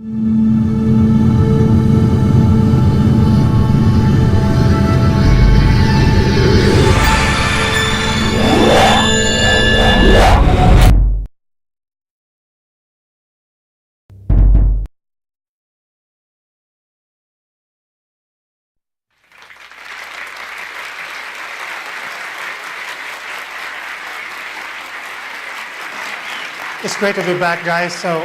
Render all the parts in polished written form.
It's great to be back, guys. So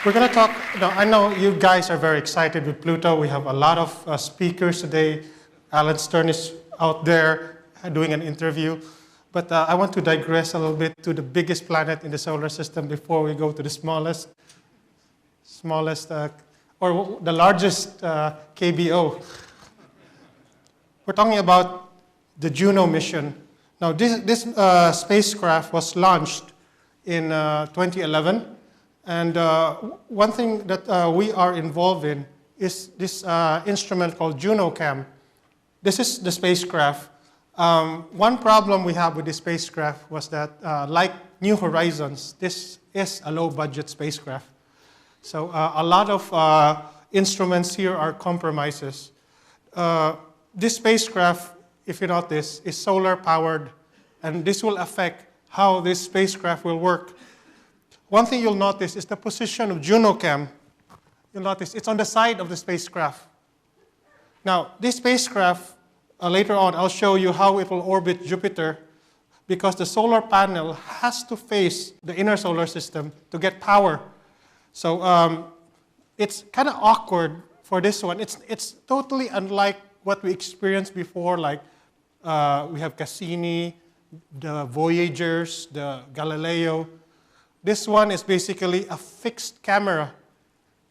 we're going to talk, I know you guys are very excited with Pluto. We have a lot of speakers today. Alan Stern is out there doing an interview. But I want to digress a little bit to the biggest planet in the solar system before we go to the smallest, or the largest KBO. We're talking about the Juno mission. Now, this spacecraft was launched in 2011, and one thing that we are involved in is this instrument called Juno Cam. This is the spacecraft. One problem we have with this spacecraft was that, like New Horizons, this is a low-budget spacecraft. So a lot of instruments here are compromises. This spacecraft, if you notice, is solar-powered, and this will affect how this spacecraft will work. One thing you'll notice is the position of Juno Cam. You'll notice it's on the side of the spacecraft. Now, this spacecraft, later on, I'll show you how it will orbit Jupiter, because the solar panel has to face the inner solar system to get power. So it's kind of awkward for this one. It's totally unlike what we experienced before, like we have Cassini, the Voyagers, the Galileo. This one is basically a fixed camera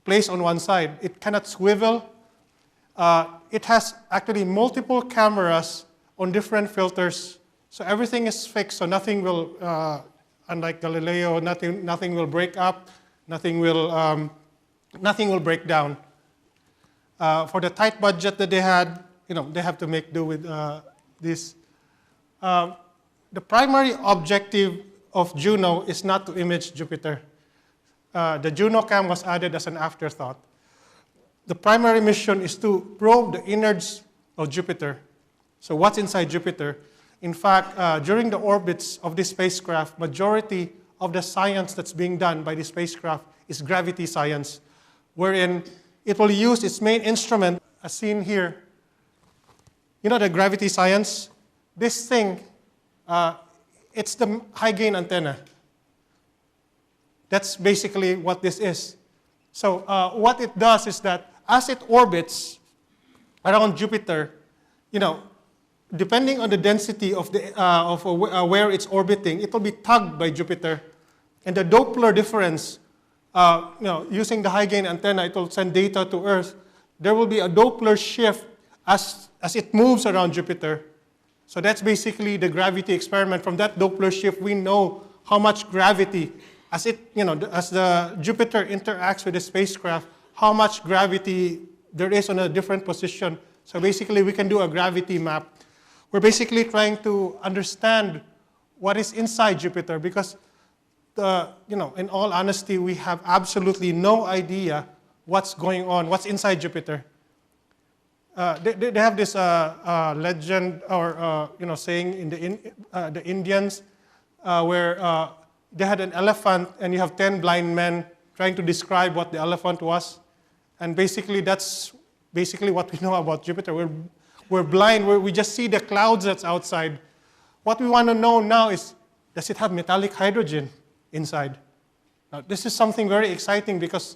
placed on one side. It cannot swivel. It has actually multiple cameras on different filters. So everything is fixed, so nothing will, unlike Galileo, nothing will break up, nothing will break down. For the tight budget that they had, they have to make do with this. The primary objective of Juno is not to image Jupiter. The Juno Cam was added as an afterthought. The primary mission is to probe the innards of Jupiter. So what's inside Jupiter? In fact, during the orbits of this spacecraft, majority of the science that's being done by the spacecraft is gravity science, wherein it will use its main instrument, as seen here. You know the gravity science? This thing, it's the high-gain antenna. That's basically what this is. So what it does is that as it orbits around Jupiter, depending on the density of where it's orbiting, it will be tugged by Jupiter. And the Doppler difference, using the high-gain antenna, it will send data to Earth. There will be a Doppler shift as it moves around Jupiter. So that's basically the gravity experiment. From that Doppler shift, we know how much gravity, as the Jupiter interacts with the spacecraft, how much gravity there is on a different position. So basically, we can do a gravity map. We're basically trying to understand what is inside Jupiter, because, in all honesty, we have absolutely no idea what's going on, what's inside Jupiter. They have this legend or saying in the Indians where they had an elephant and you have 10 blind men trying to describe what the elephant was, and basically that's basically what we know about Jupiter. We're blind. We just see the clouds that's outside. What we want to know now is, does it have metallic hydrogen inside? Now, this is something very exciting because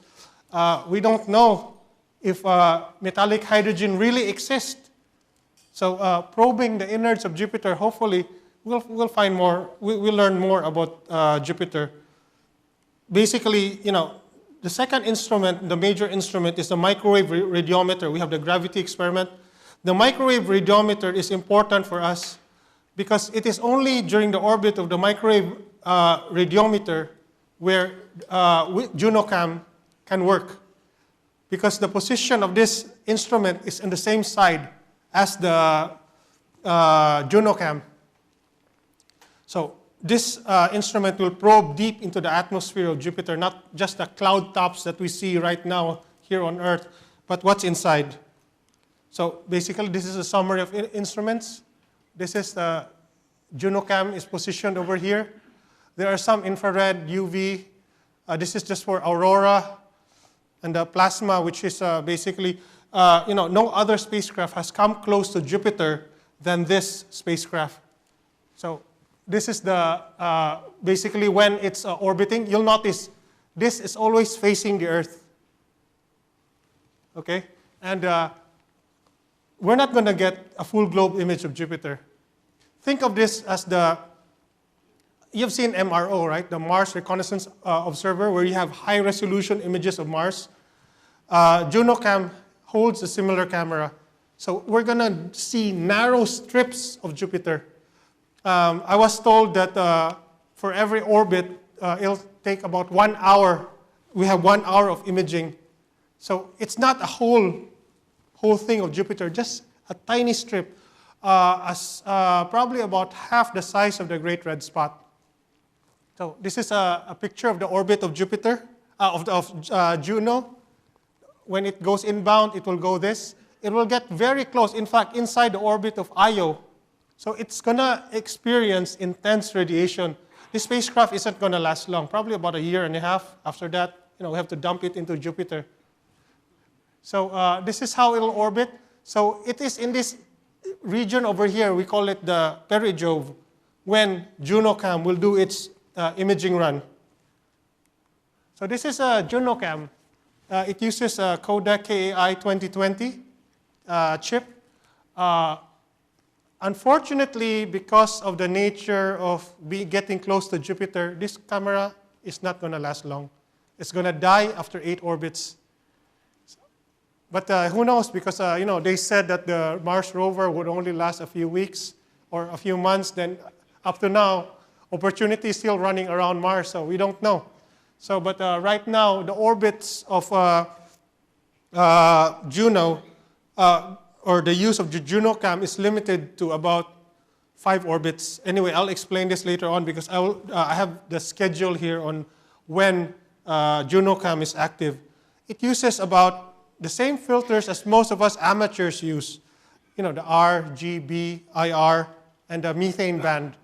we don't know if metallic hydrogen really exists. So probing the innards of Jupiter, hopefully we'll find more, we'll learn more about Jupiter. Basically, the second instrument, the major instrument, is the microwave radiometer. We have the gravity experiment. The microwave radiometer is important for us because it is only during the orbit of the microwave radiometer where JunoCam can work, because the position of this instrument is on the same side as the JunoCam. So this instrument will probe deep into the atmosphere of Jupiter, not just the cloud tops that we see right now here on Earth, but what's inside. So basically, this is a summary of instruments. This is the Juno Cam is positioned over here. There are some infrared, UV. This is just for aurora. And the plasma, which is basically, no other spacecraft has come close to Jupiter than this spacecraft. So this is the, basically when it's orbiting, you'll notice this is always facing the Earth. Okay? And we're not going to get a full globe image of Jupiter. Think of this as you've seen MRO, right? The Mars Reconnaissance Observer, where you have high-resolution images of Mars. Juno Cam holds a similar camera. So we're going to see narrow strips of Jupiter. I was told that for every orbit, it'll take about 1 hour. We have 1 hour of imaging. So it's not a whole thing of Jupiter, just a tiny strip, probably about half the size of the Great Red Spot. So this is a picture of the orbit of Jupiter, of Juno. When it goes inbound, it will go this. It will get very close, in fact, inside the orbit of Io. So it's going to experience intense radiation. This spacecraft isn't going to last long, probably about 1.5 years. After that, we have to dump it into Jupiter. So this is how it'll orbit. So it is in this region over here, we call it the perijove, when JunoCam will do its imaging run. So this is a JunoCam. It uses a Kodak KAI 2020 chip. Unfortunately, because of the nature of getting close to Jupiter, this camera is not going to last long. It's going to die after 8 orbits. But who knows? Because they said that the Mars rover would only last a few weeks or a few months. Then, up to now, opportunity is still running around Mars, so we don't know. So, but right now, the orbits of Juno, or the use of the JunoCam is limited to about 5 orbits. Anyway, I'll explain this later on because I have the schedule here on when JunoCam is active. It uses about the same filters as most of us amateurs use. The R, G, B, IR, and the methane band.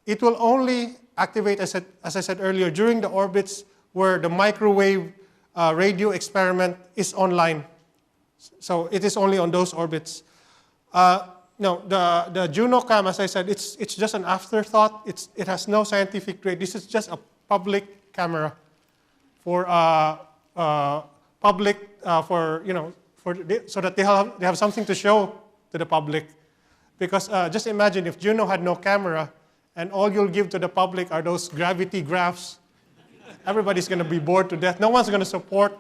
It will only activate, as I said earlier, during the orbits where the microwave radio experiment is online. So it is only on those orbits. The JunoCam, as I said, it's just an afterthought. It has no scientific grade. This is just a public camera for public, so that they have something to show to the public. Because just imagine if Juno had no camera and all you'll give to the public are those gravity graphs, everybody's going to be bored to death. No one's going to support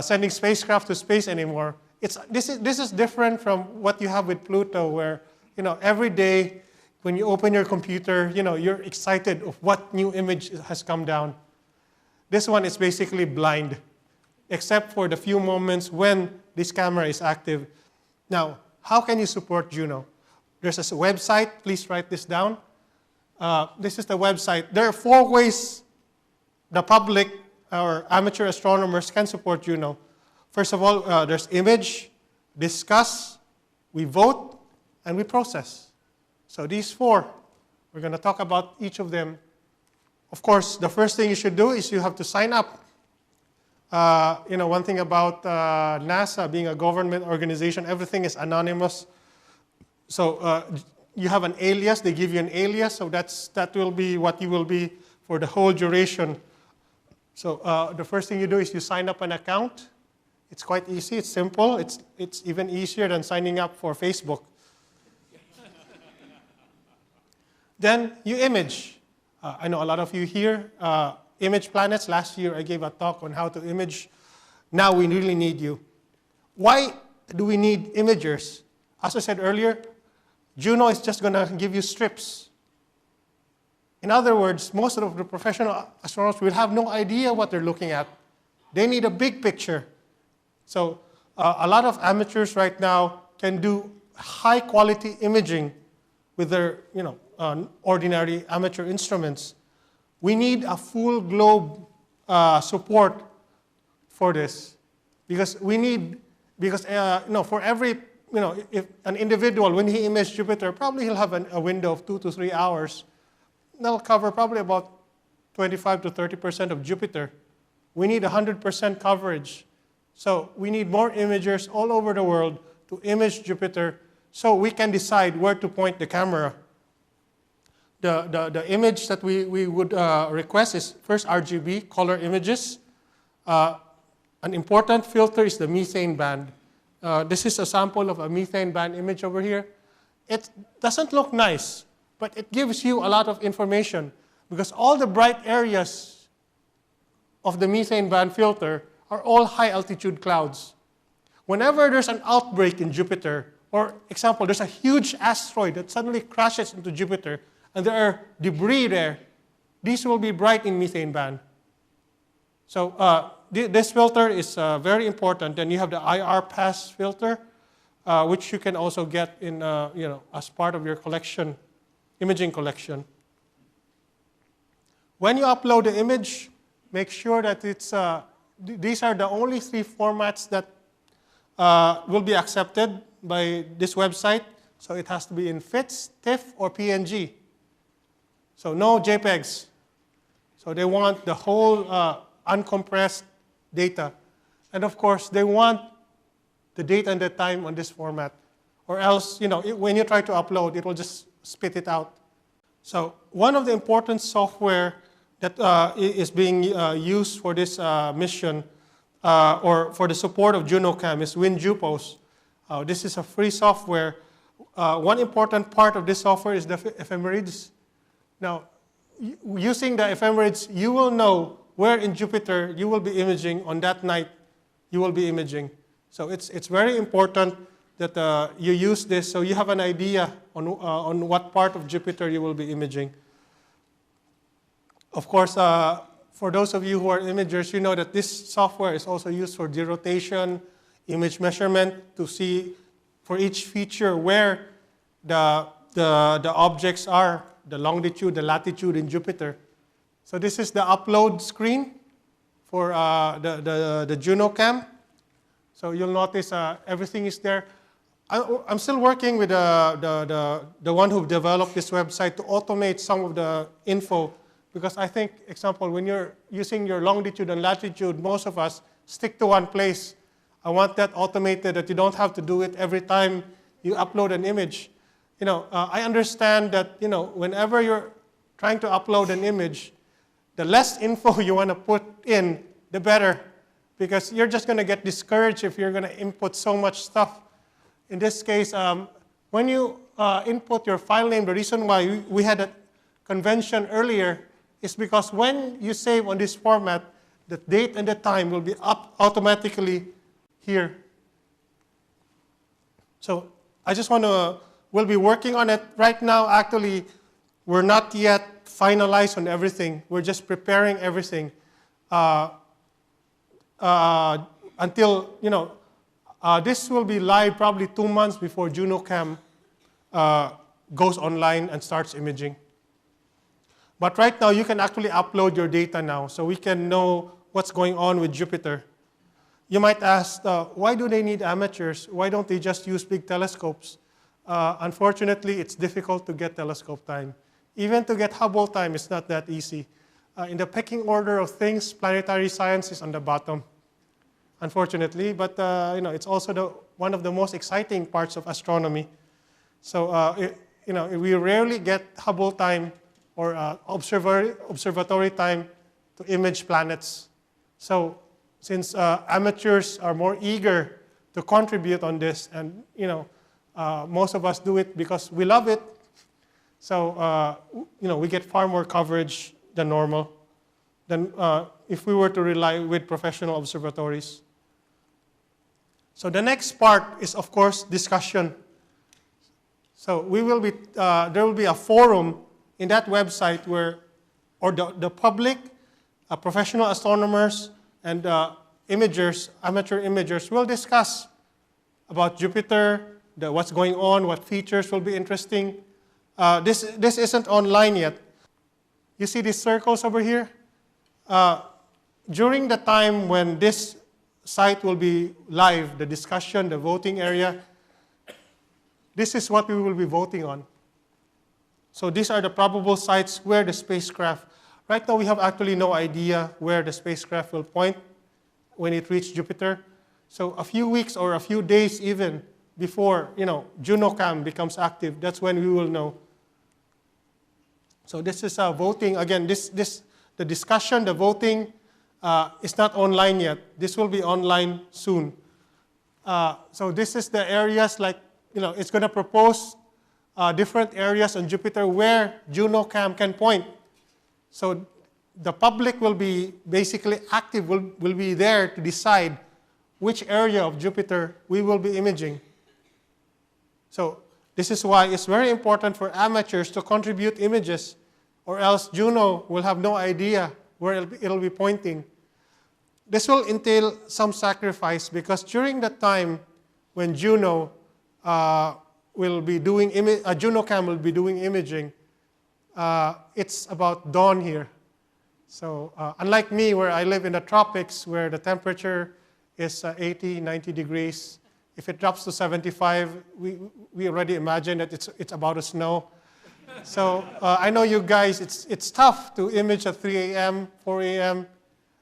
sending spacecraft to space anymore. This is different from what you have with Pluto, where every day when you open your computer, you're excited of what new image has come down. This one is basically blind, except for the few moments when this camera is active. Now, how can you support Juno? There's a website. Please write this down. This is the website. There are 4 ways the public or amateur astronomers can support Juno. First of all, there's image, discuss, we vote, and we process. So these 4, we're going to talk about each of them. Of course, the first thing you should do is you have to sign up. One thing about NASA being a government organization, everything is anonymous. So you have an alias. They give you an alias, so that will be what you will be for the whole duration. So the first thing you do is you sign up an account. It's quite easy. It's simple. It's even easier than signing up for Facebook. Then you image. I know a lot of you here image planets. Last year I gave a talk on how to image. Now we really need you. Why do we need imagers? As I said earlier, Juno is just going to give you strips. In other words, most of the professional astronomers will have no idea what they're looking at. They need a big picture. So a lot of amateurs right now can do high-quality imaging with their ordinary amateur instruments. We need a full globe support for this, because for every if an individual, when he images Jupiter, probably he'll have a window of 2 to 3 hours. That'll cover probably about 25 to 30% of Jupiter. We need 100% coverage. So we need more imagers all over the world to image Jupiter so we can decide where to point the camera. The image that we would request is first RGB, color images. An important filter is the methane band. This is a sample of a methane band image over here. It doesn't look nice, but it gives you a lot of information because all the bright areas of the methane band filter are all high altitude clouds. Whenever there's an outbreak in Jupiter, or example, there's a huge asteroid that suddenly crashes into Jupiter and there are debris there, these will be bright in methane band. So this filter is very important. Then you have the IR pass filter, which you can also get in, as part of your collection, imaging collection. When you upload the image, make sure that it's, these are the only 3 formats that will be accepted by this website. So it has to be in FITS, TIFF, or PNG. So no JPEGs. So they want the whole uncompressed data. And of course, they want the date and the time on this format. Or else, when you try to upload, it will just spit it out. So one of the important software that is being used for this mission or for the support of JunoCam is WinJupos. This is a free software. One important part of this software is the ephemerides. Now, using the ephemerides, you will know where in Jupiter you will be imaging on that night you will be imaging. So it's very important that you use this so you have an idea on what part of Jupiter you will be imaging. Of course, for those of you who are imagers, you know that this software is also used for gerotation, image measurement, to see for each feature where the objects are, the longitude, the latitude in Jupiter. So this is the upload screen for the Juno Cam. So you'll notice everything is there. I'm still working with the one who developed this website to automate some of the info, because I think, example, when you're using your longitude and latitude, most of us stick to one place. I want that automated, that you don't have to do it every time you upload an image. I understand that, whenever you're trying to upload an image, the less info you want to put in, the better, because you're just going to get discouraged if you're going to input so much stuff. In this case, when you input your file name, the reason why we had a convention earlier is because when you save on this format, the date and the time will be up automatically here. So I just we'll be working on it. Right now, actually, we're not yet finalized on everything. We're just preparing everything until, this will be live probably 2 months before JunoCam goes online and starts imaging. But right now, you can actually upload your data now, so we can know what's going on with Jupiter. You might ask, why do they need amateurs? Why don't they just use big telescopes? Unfortunately, it's difficult to get telescope time. Even to get Hubble time, it's not that easy. In the pecking order of things, planetary science is on the bottom, unfortunately. But it's also one of the most exciting parts of astronomy. So we rarely get Hubble time or observatory time to image planets. So since amateurs are more eager to contribute on this, and most of us do it because we love it, so we get far more coverage than normal than if we were to rely with professional observatories. So the next part is, of course, discussion. So there will be a forum in that website the public, professional astronomers, and imagers, amateur imagers will discuss about Jupiter, what's going on, what features will be interesting. This isn't online yet. You see these circles over here? During the time when this site will be live, the discussion, the voting area, this is what we will be voting on. So these are the probable sites where the spacecraft, right now we have actually no idea where the spacecraft will point when it reaches Jupiter. So a few weeks or a few days even before, Juno Cam becomes active, that's when we will know. So this is voting. Again, the discussion, the voting is not online yet. This will be online soon. So this is the areas like, it's going to propose different areas on Jupiter where Juno Cam can point. So the public will be basically active, will be there to decide which area of Jupiter we will be imaging. So this is why it's very important for amateurs to contribute images, or else Juno will have no idea where it'll be pointing. This will entail some sacrifice because during the time when Juno will be doing JunoCam will be doing imaging, it's about dawn here. So unlike me, where I live in the tropics, where the temperature is 80, 90 degrees, if it drops to 75, we already imagine that it's about to snow. So I know you guys, it's tough to image at 3 a.m., 4 a.m.,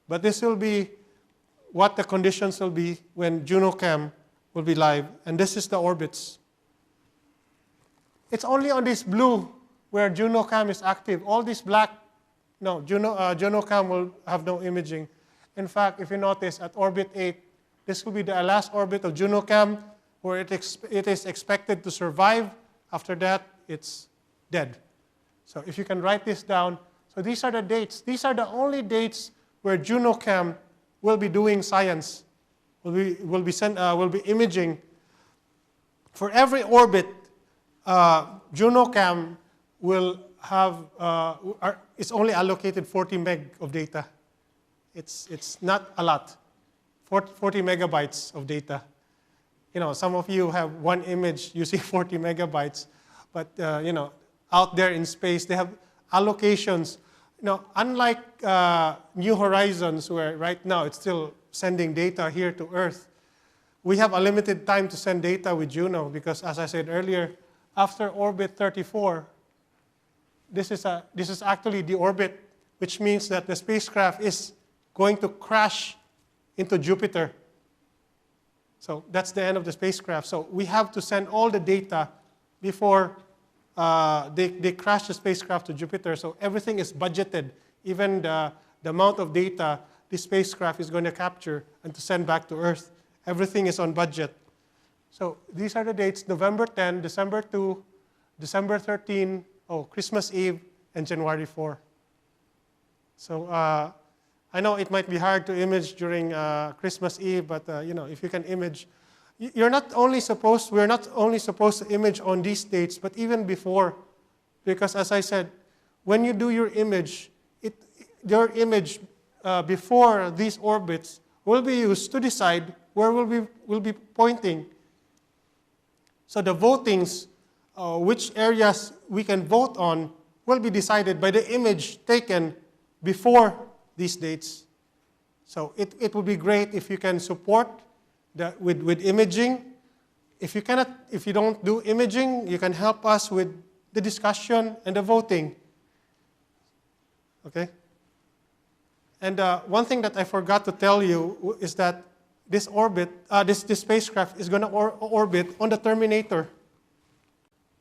but this will be what the conditions will be when JunoCam will be live. And this is the orbits. It's only on this blue where JunoCam is active. All this black, no, JunoCam will have no imaging. In fact, if you notice, at orbit 8, this will be the last orbit of JunoCam, where it is expected to survive. After that, it's dead. So if you can write this down, so these are the dates. These are the only dates where JunoCam will be doing science, will be imaging. For every orbit, JunoCam will have, it's only allocated 40 meg of data. It's not a lot, 40 megabytes of data. Some of you have one image using 40 megabytes, but out there in space, they have allocations. Unlike New Horizons, where right now it's still sending data here to Earth, we have a limited time to send data with Juno because, as I said earlier, after orbit 34, this is actually the orbit, which means that the spacecraft is going to crash into Jupiter. So that's the end of the spacecraft. So we have to send all the data before they crash the spacecraft to Jupiter. So everything is budgeted, even the amount of data the spacecraft is going to capture and to send back to Earth. Everything is on budget. So these are the dates: November 10, December 2, December 13, Christmas Eve, and January 4. So I know it might be hard to image during Christmas Eve, but if you can image, we're not only supposed to image on these dates, but even before, because as I said, when you do your image, your image before these orbits will be used to decide where we'll be pointing. So the votings, which areas we can vote on, will be decided by the image taken before these dates. So it would be great if you can support with imaging. If you don't do imaging, you can help us with the discussion and the voting. Okay? And one thing that I forgot to tell you is that this spacecraft is going to orbit on the Terminator.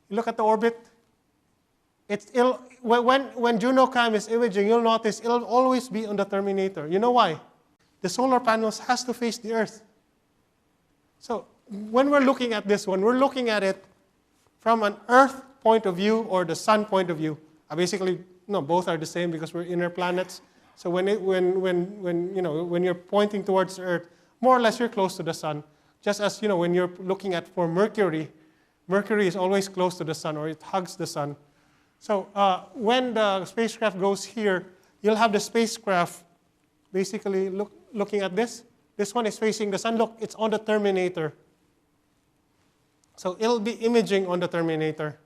Look at the orbit. When JunoCam is imaging, you'll notice it'll always be on the Terminator. You know why? The solar panels has to face the Earth. So when we're looking at this one, we're looking at it from an Earth point of view or the Sun point of view. Basically, both are the same because we're inner planets. So when you're pointing towards Earth, more or less you're close to the Sun. Just as when you're looking at for Mercury is always close to the Sun, or it hugs the Sun. So when the spacecraft goes here, you'll have the spacecraft basically looking at this. This one is facing the Sun. Look, it's on the Terminator. So it'll be imaging on the Terminator.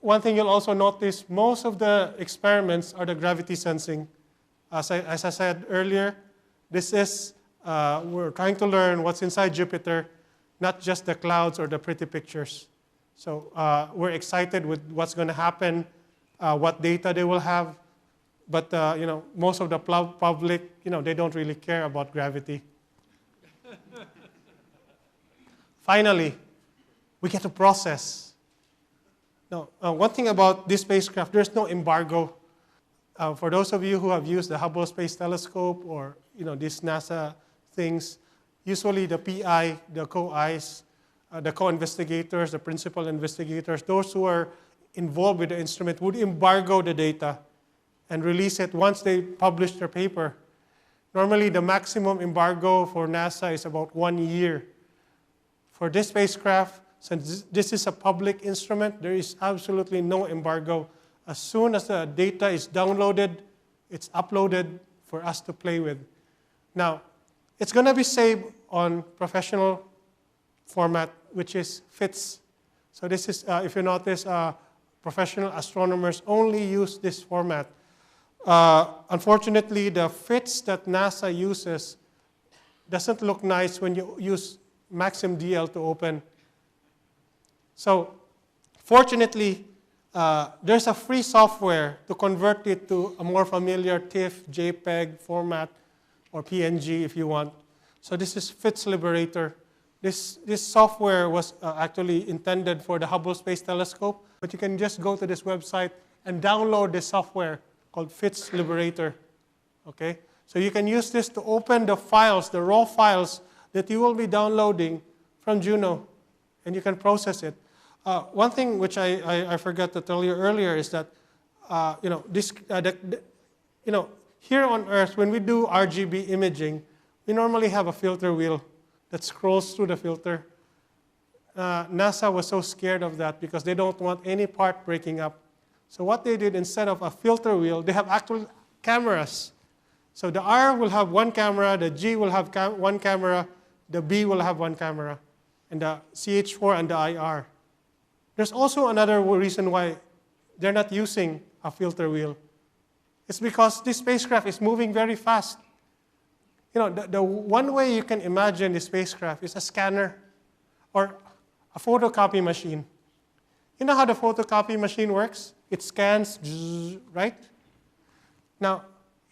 one thing you'll also notice, most of the experiments are the gravity sensing. As I said earlier, this is, we're trying to learn what's inside Jupiter, not just the clouds or the pretty pictures. So we're excited with what's going to happen, what data they will have. But most of the public, they don't really care about gravity. Finally, we get to process. Now, one thing about this spacecraft, there's no embargo. For those of you who have used the Hubble Space Telescope or these NASA things, usually the PI, the co-Is, the co-investigators, the principal investigators, those who are involved with the instrument would embargo the data and release it once they publish their paper. Normally, the maximum embargo for NASA is about 1 year. For this spacecraft, since this is a public instrument, there is absolutely no embargo. As soon as the data is downloaded, it's uploaded for us to play with. Now, it's going to be saved on professional format, which is FITS. So this is, if you notice, professional astronomers only use this format. Unfortunately, the FITS that NASA uses doesn't look nice when you use Maxim DL to open. So, fortunately, there's a free software to convert it to a more familiar TIFF, JPEG format, or PNG if you want. So this is FITS Liberator. This software was actually intended for the Hubble Space Telescope, but you can just go to this website and download this software called FITS Liberator. Okay? So you can use this to open the files, the raw files that you will be downloading from Juno, and you can process it. One thing which I forgot to tell you earlier is that here on Earth, when we do RGB imaging, we normally have a filter wheel that scrolls through the filter. NASA was so scared of that because they don't want any part breaking up. So what they did, instead of a filter wheel, they have actual cameras. So the R will have one camera, the G will have one camera, the B will have one camera, and the CH4 and the IR. There's also another reason why they're not using a filter wheel. It's because this spacecraft is moving very fast. The one way you can imagine the spacecraft is a scanner or a photocopy machine. You know how the photocopy machine works? It scans, right? Now,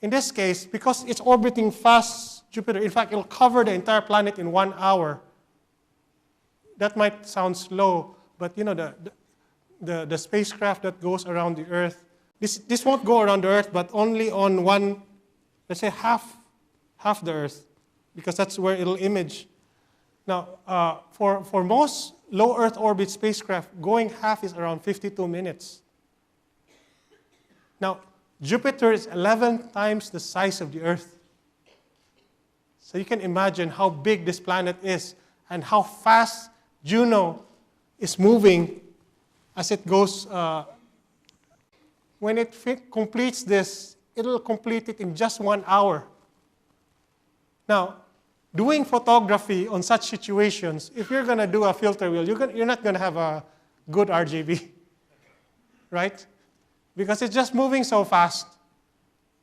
in this case, because it's orbiting fast Jupiter, in fact, it'll cover the entire planet in 1 hour. That might sound slow, but the spacecraft that goes around the Earth, this won't go around the Earth, but only on one, let's say half the Earth, because that's where it'll image. Now, for most low Earth orbit spacecraft, going half is around 52 minutes. Now, Jupiter is 11 times the size of the Earth. So you can imagine how big this planet is and how fast Juno is moving as it goes. When it completes this, it'll complete it in just 1 hour. Now, doing photography on such situations, if you're going to do a filter wheel, you're not going to have a good RGB, right? Because it's just moving so fast.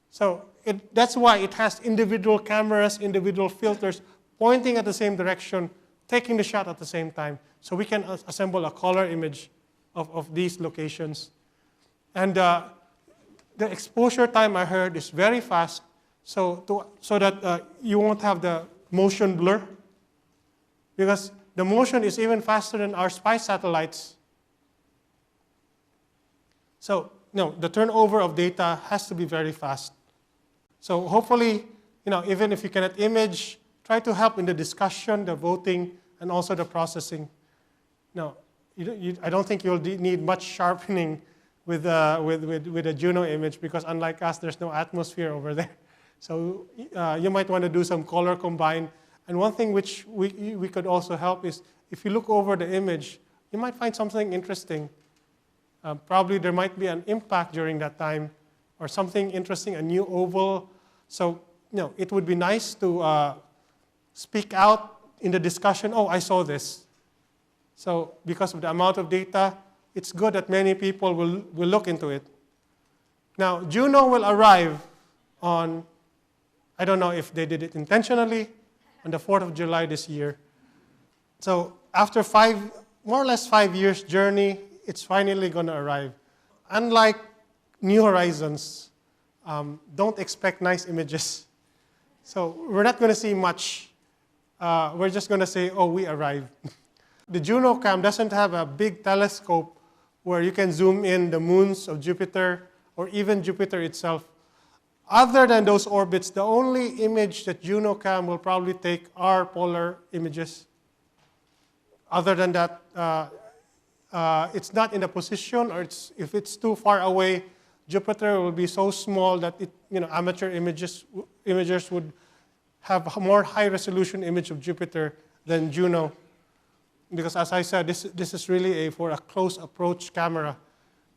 So that's why it has individual cameras, individual filters, pointing at the same direction, taking the shot at the same time. So we can assemble a color image of these locations. And the exposure time, I heard, is very fast, so that you won't have the motion blur. Because the motion is even faster than our spy satellites. So, the turnover of data has to be very fast. So hopefully, even if you cannot image, try to help in the discussion, the voting, and also the processing. Now, I don't think you'll need much sharpening with a Juno image, because unlike us, there's no atmosphere over there. So you might want to do some color combine. And one thing which we could also help is, if you look over the image, you might find something interesting. Probably there might be an impact during that time, or something interesting, a new oval. So, it would be nice to speak out in the discussion, oh, I saw this. So, because of the amount of data, it's good that many people will look into it. Now, Juno will arrive on, I don't know if they did it intentionally, on the 4th of July this year. So after more or less 5 years journey, it's finally going to arrive. Unlike New Horizons, don't expect nice images. So we're not going to see much. We're just going to say, oh, we arrived. The Juno Cam doesn't have a big telescope where you can zoom in the moons of Jupiter or even Jupiter itself. Other than those orbits, the only image that Juno Cam will probably take are polar images. Other than that, it's not in a position, or if it's too far away, Jupiter will be so small that amateur imagers would have a more high-resolution image of Jupiter than Juno. Because as I said, this is really for a close approach camera.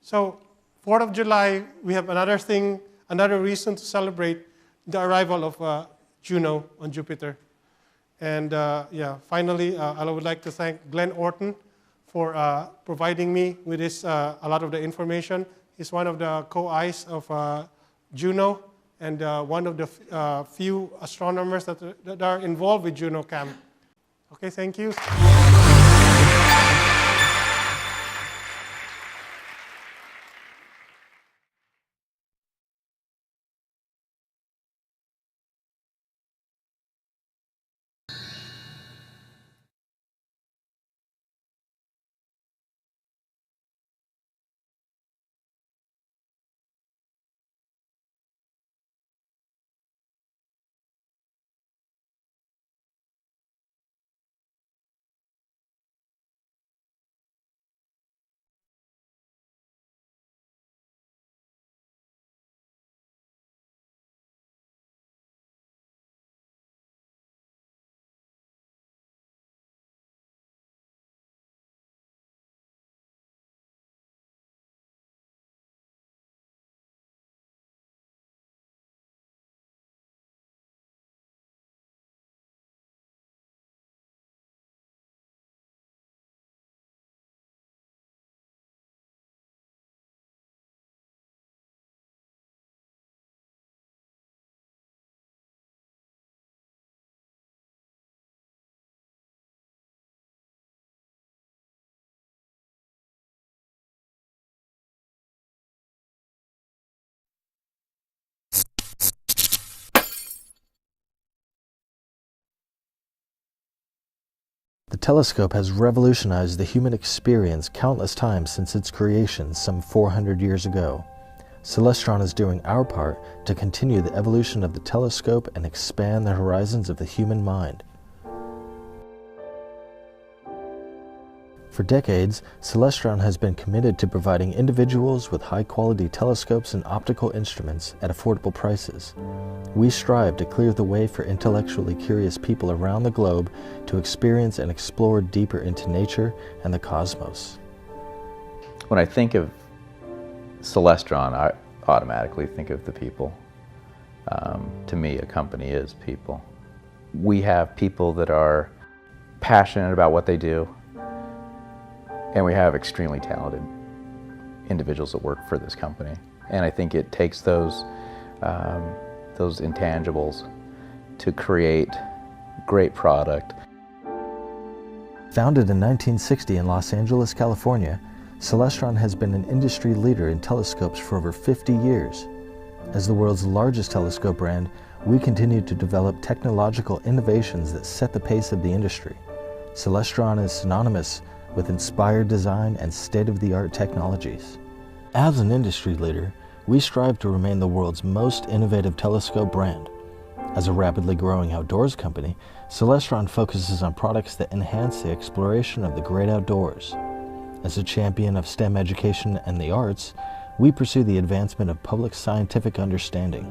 So 4th of July, we have another reason to celebrate the arrival of Juno on Jupiter. And finally, I would like to thank Glen Orton for providing me with a lot of the information. He's one of the co-eyes of Juno and one of the few astronomers that are involved with Juno Cam. Okay, thank you. The telescope has revolutionized the human experience countless times since its creation some 400 years ago. Celestron is doing our part to continue the evolution of the telescope and expand the horizons of the human mind. For decades, Celestron has been committed to providing individuals with high-quality telescopes and optical instruments at affordable prices. We strive to clear the way for intellectually curious people around the globe to experience and explore deeper into nature and the cosmos. When I think of Celestron, I automatically think of the people. To me, a company is people. We have people that are passionate about what they do, and we have extremely talented individuals that work for this company. And I think it takes those intangibles to create great product. Founded in 1960 in Los Angeles, California, Celestron has been an industry leader in telescopes for over 50 years. As the world's largest telescope brand, we continue to develop technological innovations that set the pace of the industry. Celestron is synonymous with inspired design and state-of-the-art technologies. As an industry leader, we strive to remain the world's most innovative telescope brand. As a rapidly growing outdoors company, Celestron focuses on products that enhance the exploration of the great outdoors. As a champion of STEM education and the arts, we pursue the advancement of public scientific understanding.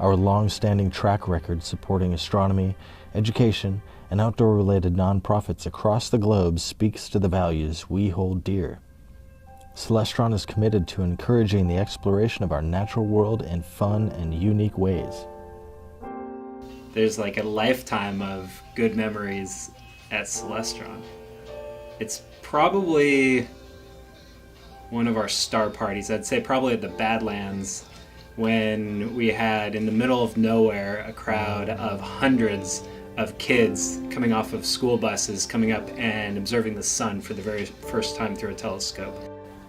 Our long-standing track record supporting astronomy, education, and outdoor-related nonprofits across the globe speaks to the values we hold dear. Celestron is committed to encouraging the exploration of our natural world in fun and unique ways. There's like a lifetime of good memories at Celestron. It's probably one of our star parties. I'd say probably at the Badlands, when we had in the middle of nowhere a crowd of hundreds of kids coming off of school buses coming up and observing the sun for the very first time through a telescope.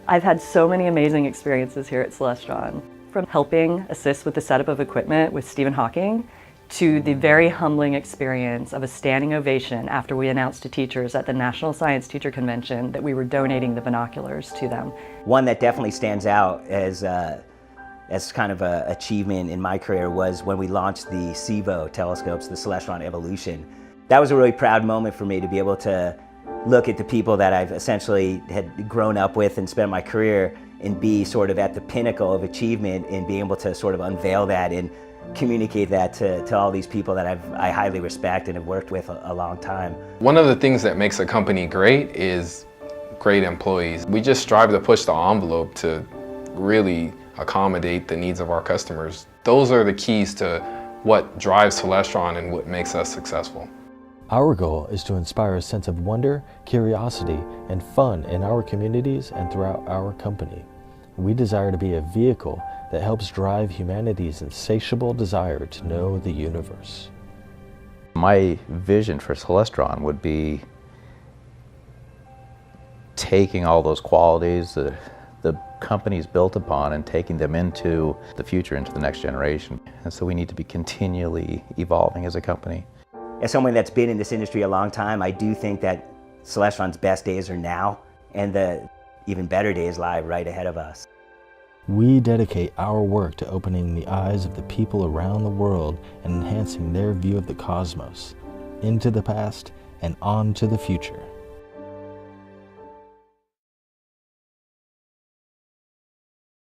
I've had so many amazing experiences here at Celestron, from helping assist with the setup of equipment with Stephen Hawking to the very humbling experience of a standing ovation after we announced to teachers at the National Science Teacher Convention that we were donating the binoculars to them. One that definitely stands out as kind of an achievement in my career was when we launched the CEVO telescopes, the Celestron Evolution. That was a really proud moment for me to be able to look at the people that I've essentially had grown up with and spent my career and be sort of at the pinnacle of achievement and being able to sort of unveil that and communicate that to all these people that I highly respect and have worked with a long time. One of the things that makes a company great is great employees. We just strive to push the envelope to really accommodate the needs of our customers. Those are the keys to what drives Celestron and what makes us successful. Our goal is to inspire a sense of wonder, curiosity, and fun in our communities and throughout our company. We desire to be a vehicle that helps drive humanity's insatiable desire to know the universe. My vision for Celestron would be taking all those qualities that the company's built upon and taking them into the future, into the next generation. And so we need to be continually evolving as a company. As someone that's been in this industry a long time, I do think that Celestron's best days are now, and the even better days lie right ahead of us. We dedicate our work to opening the eyes of the people around the world and enhancing their view of the cosmos, into the past and on to the future.